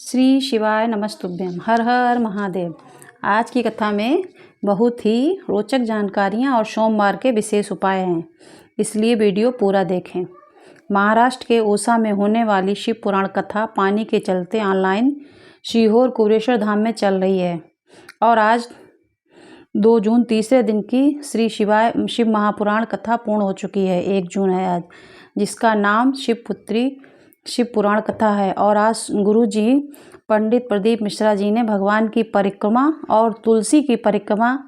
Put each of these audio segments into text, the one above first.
श्री शिवाय नमस्तुभ्यम। हर हर महादेव। आज की कथा में बहुत ही रोचक जानकारियाँ और सोमवार के विशेष उपाय हैं, इसलिए वीडियो पूरा देखें। महाराष्ट्र के ओसा में होने वाली शिव पुराण कथा पानी के चलते ऑनलाइन सीहोर कुबेरेश्वर धाम में चल रही है और आज 2 जून तीसरे दिन की शिव महापुराण कथा पूर्ण हो चुकी है। 1 जून है आज, जिसका नाम शिवपुत्री शिव पुराण कथा है। और आज गुरु जी पंडित प्रदीप मिश्रा जी ने भगवान की परिक्रमा और तुलसी की परिक्रमा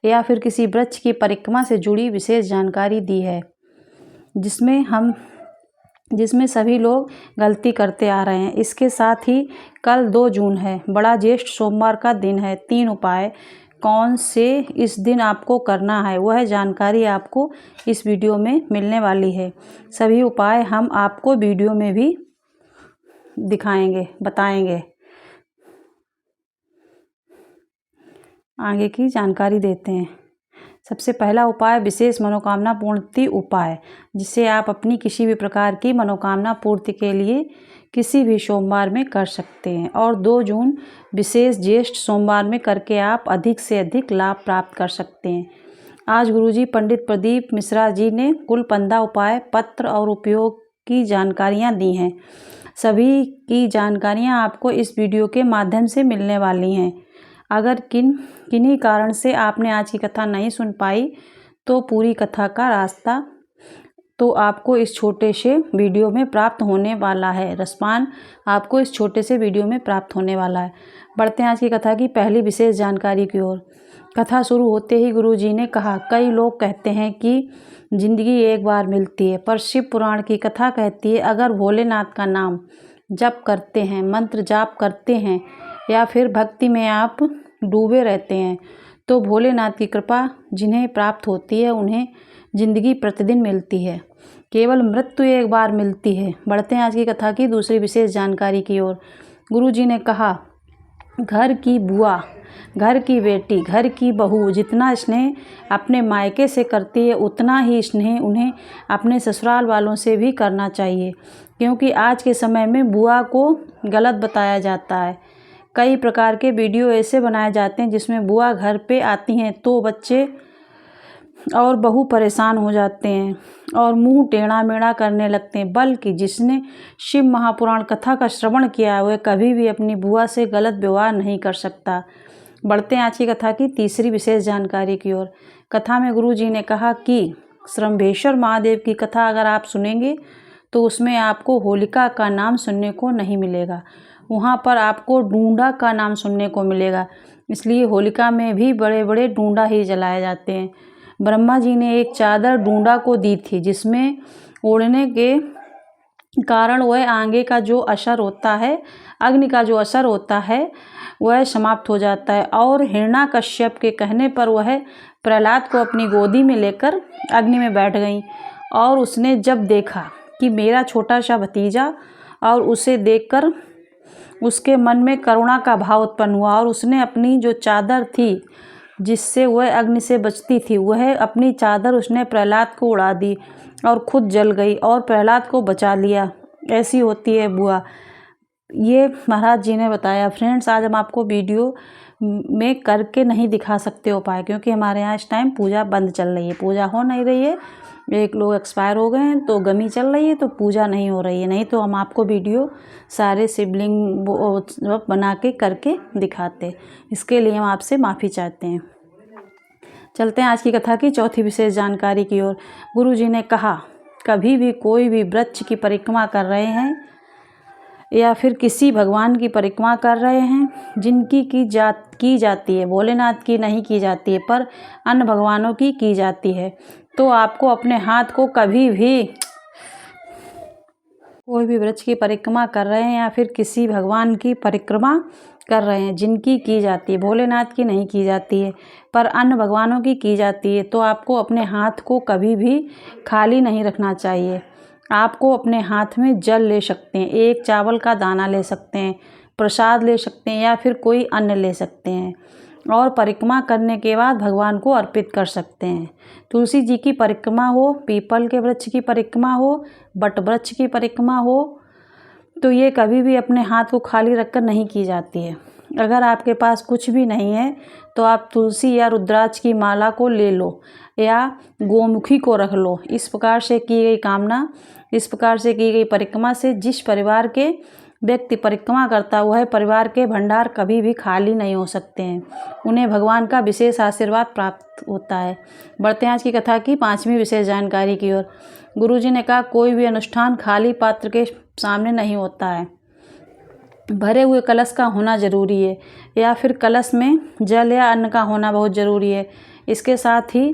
या फिर किसी वृक्ष की परिक्रमा से जुड़ी विशेष जानकारी दी है, जिसमें सभी लोग गलती करते आ रहे हैं। इसके साथ ही कल 2 जून है, बड़ा ज्येष्ठ सोमवार का दिन है। 3 उपाय कौन से इस दिन आपको करना है, वह जानकारी आपको इस वीडियो में मिलने वाली है। सभी उपाय हम आपको वीडियो में भी बताएंगे। आगे की जानकारी देते हैं। सबसे पहला उपाय विशेष मनोकामना पूर्ति उपाय, जिसे आप अपनी किसी भी प्रकार की मनोकामना पूर्ति के लिए किसी भी सोमवार में कर सकते हैं और 2 जून विशेष ज्येष्ठ सोमवार में करके आप अधिक से अधिक लाभ प्राप्त कर सकते हैं। आज गुरुजी पंडित प्रदीप मिश्रा जी ने कुल 15 उपाय, पत्र और उपयोग की जानकारियाँ दी हैं। सभी की जानकारियाँ आपको इस वीडियो के माध्यम से मिलने वाली हैं। अगर किन्हीं कारण से आपने आज की कथा नहीं सुन पाई तो पूरी कथा का रास्ता तो आपको इस छोटे से वीडियो में प्राप्त होने वाला है। रसपान आपको इस छोटे से वीडियो में प्राप्त होने वाला है। बढ़ते हैं आज की कथा की पहली विशेष जानकारी की ओर। कथा शुरू होते ही गुरु जी ने कहा, कई लोग कहते हैं कि जिंदगी एक बार मिलती है, पर शिव पुराण की कथा कहती है अगर भोलेनाथ का नाम जप करते हैं, मंत्र जाप करते हैं या फिर भक्ति में आप डूबे रहते हैं तो भोलेनाथ की कृपा जिन्हें प्राप्त होती है उन्हें जिंदगी प्रतिदिन मिलती है, केवल मृत्यु एक बार मिलती है। बढ़ते हैं आज की कथा की दूसरी विशेष जानकारी की ओर। गुरु जी ने कहा, घर की बुआ, घर की बेटी, घर की बहू जितना स्नेह अपने मायके से करती है उतना ही स्नेह उन्हें अपने ससुराल वालों से भी करना चाहिए, क्योंकि आज के समय में बुआ को गलत बताया जाता है। कई प्रकार के वीडियो ऐसे बनाए जाते हैं जिसमें बुआ घर पे आती हैं तो बच्चे और बहू परेशान हो जाते हैं और मुंह टेढ़ा मेढ़ा करने लगते हैं। बल्कि जिसने शिव महापुराण कथा का श्रवण किया है वह कभी भी अपनी बुआ से गलत व्यवहार नहीं कर सकता। बढ़ते हैं आज की कथा की तीसरी विशेष जानकारी की ओर। कथा में गुरु जी ने कहा कि श्रंभेश्वर महादेव की कथा अगर आप सुनेंगे तो उसमें आपको होलिका का नाम सुनने को नहीं मिलेगा, वहाँ पर आपको डूंडा का नाम सुनने को मिलेगा। इसलिए होलिका में भी बड़े बड़े डूंडा ही जलाए जाते हैं। ब्रह्मा जी ने एक चादर डूंडा को दी थी, जिसमें ओढ़ने के कारण वह आगे का जो असर होता है, अग्नि का जो असर होता है वह समाप्त हो जाता है। और हिरण्याकश्यप के कहने पर वह प्रहलाद को अपनी गोदी में लेकर अग्नि में बैठ गई और उसने जब देखा कि मेरा छोटा सा भतीजा, और उसे देखकर उसके मन में करुणा का भाव उत्पन्न हुआ और उसने अपनी जो चादर थी जिससे वह अग्नि से बचती थी, वह अपनी चादर उसने प्रहलाद को उड़ा दी और खुद जल गई और प्रहलाद को बचा लिया। ऐसी होती है बुआ, ये महाराज जी ने बताया। फ्रेंड्स, आज हम आपको वीडियो में करके नहीं दिखा सकते उपाय, क्योंकि हमारे यहाँ इस टाइम पूजा बंद चल रही है, पूजा हो नहीं रही है। एक लोग एक्सपायर हो गए हैं तो गमी चल रही है तो पूजा नहीं हो रही है, नहीं तो हम आपको वीडियो सारे शिवलिंग बना के करके दिखाते। इसके लिए हम आपसे माफ़ी चाहते हैं। चलते हैं आज की कथा की चौथी विशेष जानकारी की ओर। गुरु जी ने कहा, कभी भी कोई भी वृक्ष की परिक्रमा कर रहे हैं या फिर किसी भगवान की परिक्रमा कर रहे हैं जिनकी की जाती है, भोलेनाथ की नहीं की जाती है पर अन्य भगवानों की जाती है, तो आपको अपने हाथ को कभी भी कोई भी वृक्ष की परिक्रमा कर रहे हैं या फिर किसी भगवान की परिक्रमा कर रहे हैं जिनकी की जाती है, भोलेनाथ की नहीं की जाती है पर अन्य भगवानों की जाती है, तो आपको अपने हाथ को कभी भी खाली नहीं रखना चाहिए। आपको अपने हाथ में जल ले सकते हैं, एक चावल का दाना ले सकते हैं, प्रसाद ले सकते हैं या फिर कोई अन्न ले सकते हैं और परिक्रमा करने के बाद भगवान को अर्पित कर सकते हैं। तुलसी जी की परिक्रमा हो, पीपल के वृक्ष की परिक्रमा हो, बट वृक्ष की परिक्रमा हो, तो ये कभी भी अपने हाथ को खाली रखकर नहीं की जाती है। अगर आपके पास कुछ भी नहीं है तो आप तुलसी या रुद्राक्ष की माला को ले लो या गोमुखी को रख लो। इस प्रकार से की गई परिक्रमा से जिस परिवार के व्यक्ति परिक्रमा करता हुआ है, परिवार के भंडार कभी भी खाली नहीं हो सकते हैं। उन्हें भगवान का विशेष आशीर्वाद प्राप्त होता है। बढ़ते हैं आज की कथा की 5वीं विशेष जानकारी की ओर। गुरुजी ने कहा, कोई भी अनुष्ठान खाली पात्र के सामने नहीं होता है। भरे हुए कलश का होना जरूरी है या फिर कलश में जल या अन्न का होना बहुत ज़रूरी है। इसके साथ ही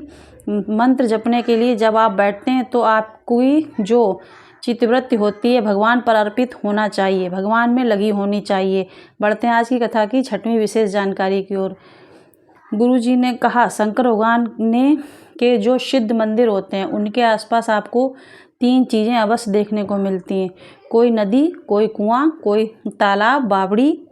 मंत्र जपने के लिए जब आप बैठते हैं तो आपकी जो चित्तवृत्ति होती है भगवान पर अर्पित होना चाहिए, भगवान में लगी होनी चाहिए। बढ़ते हैं आज की कथा की 6वीं विशेष जानकारी की ओर। गुरुजी ने कहा, शंकर भगवान के जो सिद्ध मंदिर होते हैं उनके आसपास आपको 3 चीज़ें अवश्य देखने को मिलती हैं। कोई नदी, कोई कुआं, कोई तालाब, बावड़ी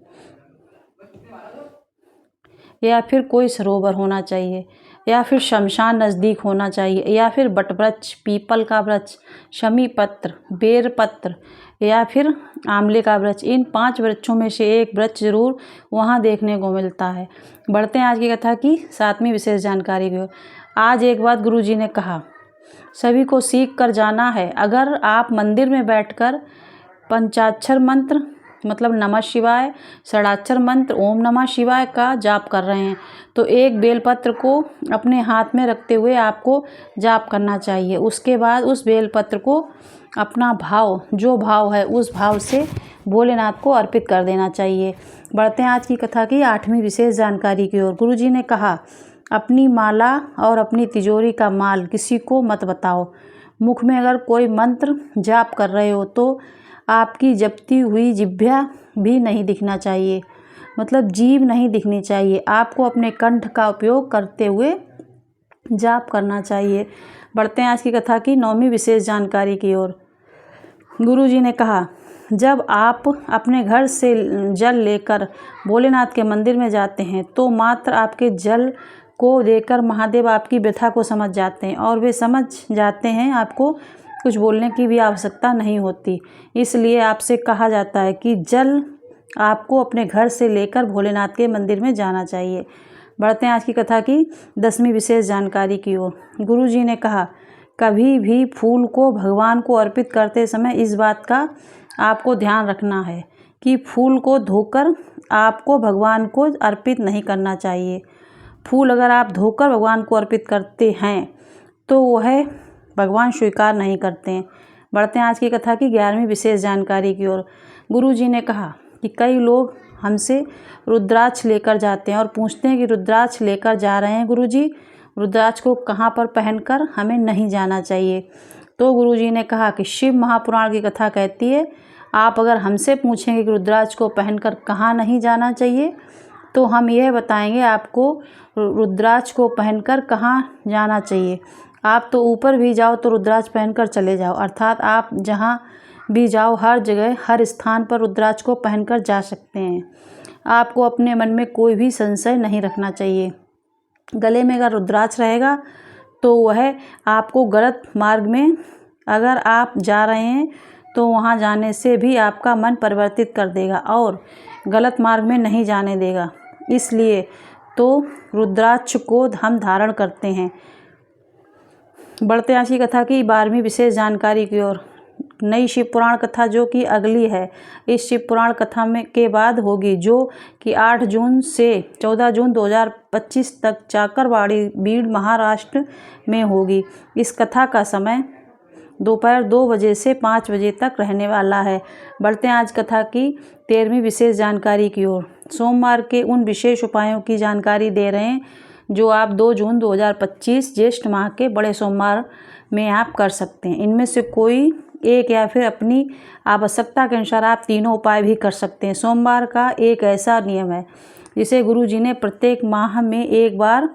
या फिर कोई सरोवर होना चाहिए या फिर शमशान नज़दीक होना चाहिए या फिर बटवृक्ष, पीपल का वृक्ष, शमी पत्र, बेर पत्र या फिर आंवले का वृक्ष। इन 5 वृक्षों में से एक वृक्ष जरूर वहाँ देखने को मिलता है। बढ़ते हैं आज की कथा की 7वीं विशेष जानकारी की ओर। आज एक बात गुरुजी ने कहा, सभी को सीख कर जाना है। अगर आप मंदिर में बैठकर पंचाक्षर मंत्र मतलब नमः शिवाय, षडाक्षर मंत्र ओम नमः शिवाय का जाप कर रहे हैं तो एक बेलपत्र को अपने हाथ में रखते हुए आपको जाप करना चाहिए। उसके बाद उस बेलपत्र को अपना भाव, जो भाव है उस भाव से भोलेनाथ को अर्पित कर देना चाहिए। बढ़ते हैं आज की कथा की 8वीं विशेष जानकारी की ओर। गुरुजी ने कहा, अपनी माला और अपनी तिजोरी का माल किसी को मत बताओ। मुख में अगर कोई मंत्र जाप कर रहे हो तो आपकी जपती हुई जिह्वा भी नहीं दिखना चाहिए, मतलब जीभ नहीं दिखनी चाहिए। आपको अपने कंठ का उपयोग करते हुए जाप करना चाहिए। बढ़ते हैं आज की कथा की 9वीं विशेष जानकारी की ओर। गुरुजी ने कहा, जब आप अपने घर से जल लेकर भोलेनाथ के मंदिर में जाते हैं तो मात्र आपके जल को देकर महादेव आपकी व्यथा को समझ जाते हैं और वे समझ जाते हैं, आपको कुछ बोलने की भी आवश्यकता नहीं होती। इसलिए आपसे कहा जाता है कि जल आपको अपने घर से लेकर भोलेनाथ के मंदिर में जाना चाहिए। बढ़ते हैं आज की कथा की 10वीं विशेष जानकारी की ओर। गुरुजी ने कहा, कभी भी फूल को भगवान को अर्पित करते समय इस बात का आपको ध्यान रखना है कि फूल को धोकर आपको भगवान को अर्पित नहीं करना चाहिए। फूल अगर आप धोकर भगवान को अर्पित करते हैं तो वह भगवान स्वीकार नहीं करते हैं। बढ़ते हैं आज की कथा की 11वीं विशेष जानकारी की ओर। गुरुजी ने कहा कि कई लोग हमसे रुद्राक्ष लेकर जाते हैं और पूछते हैं कि रुद्राक्ष लेकर जा रहे हैं गुरुजी, रुद्राक्ष को कहाँ पर पहनकर हमें नहीं जाना चाहिए। तो गुरुजी ने कहा कि शिव महापुराण की कथा कहती है, आप अगर हमसे पूछेंगे कि रुद्राक्ष को पहनकर कहाँ नहीं जाना चाहिए तो हम यह बताएंगे आपको रुद्राक्ष को पहनकर कहाँ जाना चाहिए। आप तो ऊपर भी जाओ तो रुद्राक्ष पहनकर चले जाओ, अर्थात आप जहाँ भी जाओ हर जगह हर स्थान पर रुद्राक्ष को पहनकर जा सकते हैं। आपको अपने मन में कोई भी संशय नहीं रखना चाहिए। गले में अगर रुद्राक्ष रहेगा तो वह आपको गलत मार्ग में अगर आप जा रहे हैं तो वहाँ जाने से भी आपका मन परिवर्तित कर देगा और गलत मार्ग में नहीं जाने देगा। इसलिए तो रुद्राक्ष को हम धारण करते हैं। बढ़ते आज की कथा की 12वीं विशेष जानकारी की ओर। नई शिव पुराण कथा जो कि अगली है, इस शिव पुराण कथा में के बाद होगी, जो कि 8 जून से 14 जून 2025 तक चाकरवाड़ी बीड़ महाराष्ट्र में होगी। इस कथा का समय दोपहर 2 बजे से 5 बजे तक रहने वाला है। बढ़ते हैं आज कथा की 13वीं विशेष जानकारी की ओर। सोमवार के उन विशेष उपायों की जानकारी दे रहे हैं जो आप 2 जून 2025 ज्येष्ठ माह के बड़े सोमवार में आप कर सकते हैं। इनमें से कोई एक या फिर अपनी आवश्यकता के अनुसार आप तीनों उपाय भी कर सकते हैं। सोमवार का एक ऐसा नियम है जिसे गुरुजी ने प्रत्येक माह में एक बार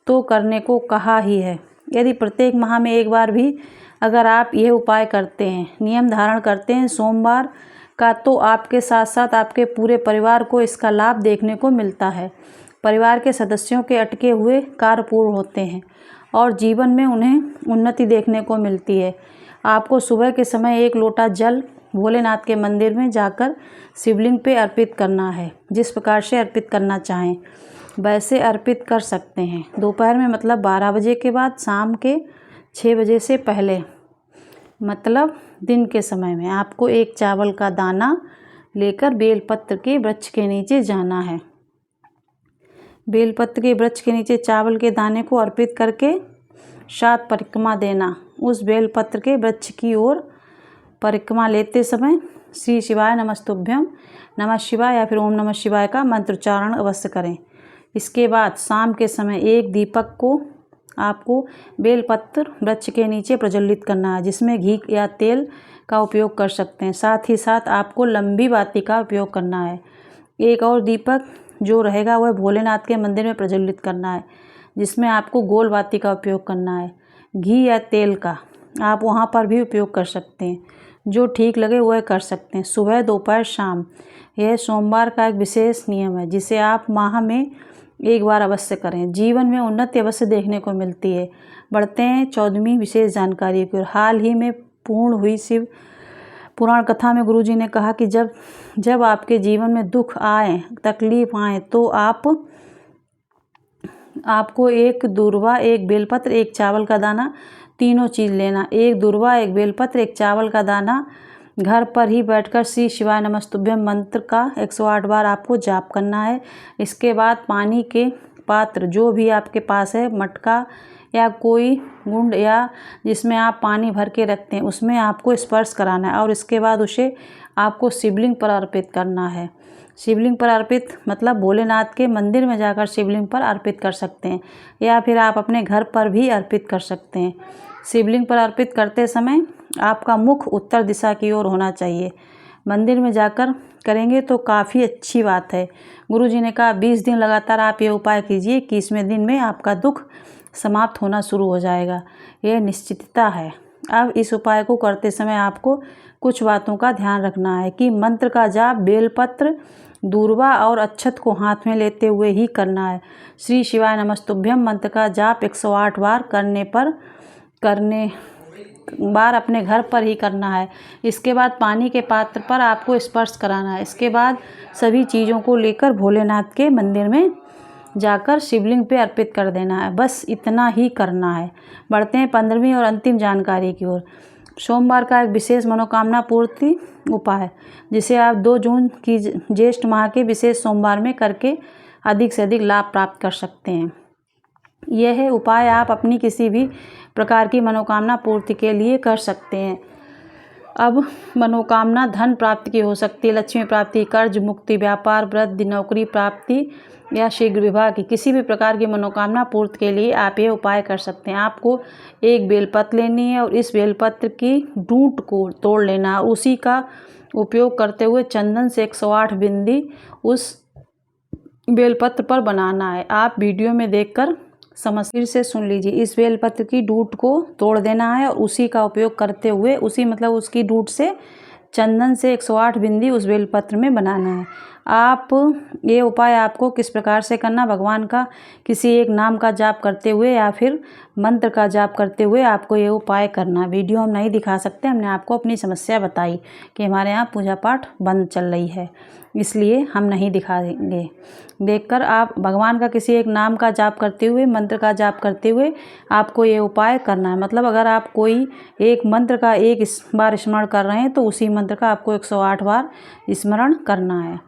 तो करने को कहा ही है। यदि प्रत्येक माह में एक बार भी अगर आप यह उपाय करते हैं, नियम धारण करते हैं सोमवार का, तो आपके साथ साथ आपके पूरे परिवार को इसका लाभ देखने को मिलता है। परिवार के सदस्यों के अटके हुए कार्य पूर्ण होते हैं और जीवन में उन्हें उन्नति देखने को मिलती है। आपको सुबह के समय 1 लोटा जल भोलेनाथ के मंदिर में जाकर शिवलिंग पे अर्पित करना है। जिस प्रकार से अर्पित करना चाहें वैसे अर्पित कर सकते हैं। दोपहर में मतलब 12 बजे के बाद, शाम के 6 बजे से पहले मतलब दिन के समय में आपको एक चावल का दाना लेकर बेलपत्र के वृक्ष के नीचे जाना है। बेलपत्र के वृक्ष के नीचे चावल के दाने को अर्पित करके 7 परिक्रमा देना। उस बेलपत्र के वृक्ष की ओर परिक्रमा लेते समय श्री शिवाय नमस्तुभ्यम, नमः शिवाय या फिर ओम नमः शिवाय का मंत्रोच्चारण अवश्य करें। इसके बाद शाम के समय एक दीपक को आपको बेलपत्र वृक्ष के नीचे प्रज्वलित करना है, जिसमें घी या तेल का उपयोग कर सकते हैं। साथ ही साथ आपको लंबी बाती का उपयोग करना है। एक और दीपक जो रहेगा वह भोलेनाथ के मंदिर में प्रज्वलित करना है, जिसमें आपको गोल बाती का उपयोग करना है। घी या तेल का आप वहाँ पर भी उपयोग कर सकते हैं, जो ठीक लगे वह कर सकते हैं। सुबह, दोपहर, शाम यह सोमवार का एक विशेष नियम है, जिसे आप माह में एक बार अवश्य करें। जीवन में उन्नति अवश्य देखने को मिलती है। बढ़ते हैं 14वीं विशेष जानकारी की ओर। हाल ही में पूर्ण हुई शिव पुराण कथा में गुरुजी ने कहा कि जब आपके जीवन में दुख आए, तकलीफ आए, तो आपको एक दूर्वा, एक बेलपत्र, एक चावल का दाना, तीनों चीज़ लेना। एक दूर्वा, एक बेलपत्र, एक चावल का दाना घर पर ही बैठकर श्री शिवाय नमस्तुभ्यम मंत्र का 108 बार आपको जाप करना है। इसके बाद पानी के पात्र जो भी आपके पास है, मटका या कोई गुंड या जिसमें आप पानी भर के रखते हैं, उसमें आपको स्पर्श कराना है और इसके बाद उसे आपको शिवलिंग पर अर्पित करना है। शिवलिंग पर अर्पित मतलब भोलेनाथ के मंदिर में जाकर शिवलिंग पर अर्पित कर सकते हैं, या फिर आप अपने घर पर भी अर्पित कर सकते हैं। शिवलिंग पर अर्पित करते समय आपका मुख उत्तर दिशा की ओर होना चाहिए। मंदिर में जाकर करेंगे तो काफ़ी अच्छी बात है। गुरुजी ने कहा 20 दिन लगातार आप ये उपाय कीजिए, 21वें दिन में आपका दुख समाप्त होना शुरू हो जाएगा। यह निश्चितता है। अब इस उपाय को करते समय आपको कुछ बातों का ध्यान रखना है कि मंत्र का जाप बेलपत्र, दूर्वा और अक्षत को हाथ में लेते हुए ही करना है। श्री शिवाय नमस्तुभ्यम मंत्र का जाप 108 बार करने बार अपने घर पर ही करना है। इसके बाद पानी के पात्र पर आपको स्पर्श कराना है। इसके बाद सभी चीज़ों को लेकर भोलेनाथ के मंदिर में जाकर शिवलिंग पे अर्पित कर देना है। बस इतना ही करना है। बढ़ते हैं 15वीं और अंतिम जानकारी की ओर। सोमवार का एक विशेष मनोकामना पूर्ति उपाय, जिसे आप 2 जून की ज्येष्ठ माह के विशेष सोमवार में करके अधिक से अधिक लाभ प्राप्त कर सकते हैं। यह उपाय आप अपनी किसी भी प्रकार की मनोकामना पूर्ति के लिए कर सकते हैं। अब मनोकामना धन प्राप्ति की हो सकती है, लक्ष्मी प्राप्ति, कर्ज मुक्ति, व्यापार वृद्धि, नौकरी प्राप्ति या शीघ्र विवाह की किसी भी प्रकार की मनोकामना पूर्ति के लिए आप ये उपाय कर सकते हैं। आपको एक बेलपत्र लेनी है और इस बेलपत्र की डूंट को तोड़ लेना है। उसी का उपयोग करते हुए चंदन से 108 बिंदी उस बेलपत्र पर बनाना है। आप वीडियो में देखकर फिर से सुन लीजिए। इस बेलपत्र की डूंट को तोड़ देना है और उसी का उपयोग करते हुए उसकी डूंट से चंदन से 108 बिंदी उस बेलपत्र में बनाना है। आप ये उपाय आपको किस प्रकार से करना, भगवान का किसी एक नाम का जाप करते हुए या फिर मंत्र का जाप करते हुए आपको ये उपाय करना। वीडियो हम नहीं दिखा सकते, हमने आपको अपनी समस्या बताई कि हमारे यहाँ पूजा पाठ बंद चल रही है, इसलिए हम नहीं दिखाएंगे। देखकर आप भगवान का किसी एक नाम का जाप करते हुए, मंत्र का जाप करते हुए आपको ये उपाय करना है। मतलब अगर आप कोई एक मंत्र का एक बार स्मरण कर रहे हैं तो उसी मंत्र का आपको 108 बार स्मरण करना है।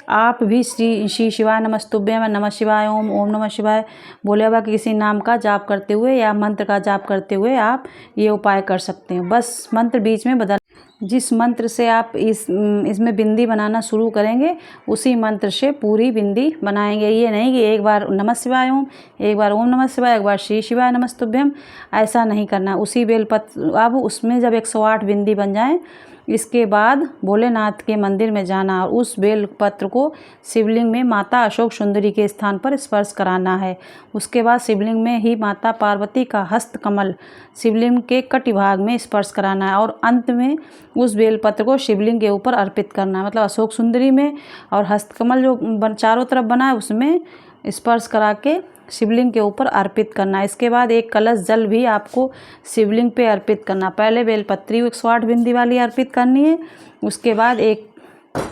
आप भी श्री शिवाय नमस्तुभ्यम, नमः शिवाय, ओम नमः शिवाय भोले बाबा के किसी नाम का जाप करते हुए या मंत्र का जाप करते हुए आप ये उपाय कर सकते हैं। बस मंत्र बीच में बदल, जिस मंत्र से आप इसमें बिंदी बनाना शुरू करेंगे उसी मंत्र से पूरी बिंदी बनाएंगे। ये नहीं कि एक बार नमः शिवाय ओम, एक बार ओम नमः शिवाय, एक बार श्री शिवाय नमस्तुभ्यम, ऐसा नहीं करना। उसी बेलपत्र अब उसमें जब 108 बिंदी बन जाए इसके बाद भोलेनाथ के मंदिर में जाना और उस बेलपत्र को शिवलिंग में माता अशोक सुंदरी के स्थान पर स्पर्श कराना है। उसके बाद शिवलिंग में ही माता पार्वती का हस्त कमल शिवलिंग के कटी भाग में स्पर्श कराना है और अंत में उस बेलपत्र को शिवलिंग के ऊपर अर्पित करना है। मतलब अशोक सुंदरी में और हस्तकमल जो चारों तरफ बना है उसमें स्पर्श करा के शिवलिंग के ऊपर अर्पित करना। इसके बाद एक कलश जल भी आपको शिवलिंग पे अर्पित करना। पहले बेलपत्री 108 बिंदी वाली अर्पित करनी है, उसके बाद एक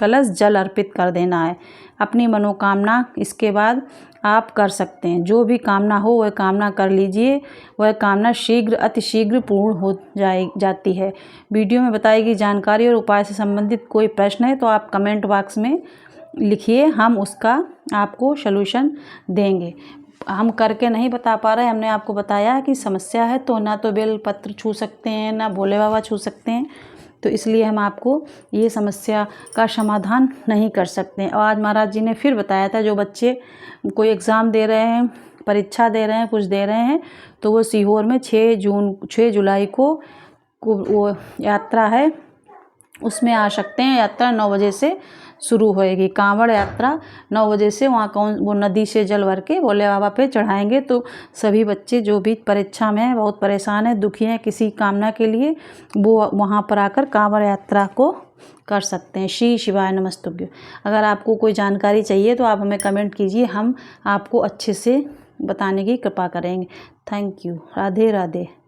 कलश जल अर्पित कर देना है। अपनी मनोकामना इसके बाद आप कर सकते हैं। जो भी कामना हो वह कामना कर लीजिए, वह कामना शीघ्र अतिशीघ्र पूर्ण हो जाती है। वीडियो में बताई गई जानकारी और उपाय से संबंधित कोई प्रश्न है तो आप कमेंट बॉक्स में लिखिए, हम उसका आपको सलूशन देंगे। हम करके नहीं बता पा रहे, हमने आपको बताया कि समस्या है तो ना तो बेल पत्र छू सकते हैं ना भोले बाबा छू सकते हैं, तो इसलिए हम आपको ये समस्या का समाधान नहीं कर सकते हैं। और आज महाराज जी ने फिर बताया था, जो बच्चे कोई एग्ज़ाम दे रहे हैं, परीक्षा दे रहे हैं, कुछ दे रहे हैं, तो वो सीहोर में 6 जुलाई को वो यात्रा है, उसमें आ सकते हैं। यात्रा 9 बजे से शुरू होएगी। कांवड़ यात्रा 9 बजे से वहाँ वो नदी से जल भर के भोले बाबा पे चढ़ाएंगे। तो सभी बच्चे जो भी परीक्षा में हैं, बहुत परेशान हैं, दुखी हैं किसी कामना के लिए, वो वहाँ पर आकर कांवड़ यात्रा को कर सकते हैं। श्री शिवाय नमस्तुभ्यं। अगर आपको कोई जानकारी चाहिए तो आप हमें कमेंट कीजिए, हम आपको अच्छे से बताने की कृपा करेंगे। Thank you. राधे राधे।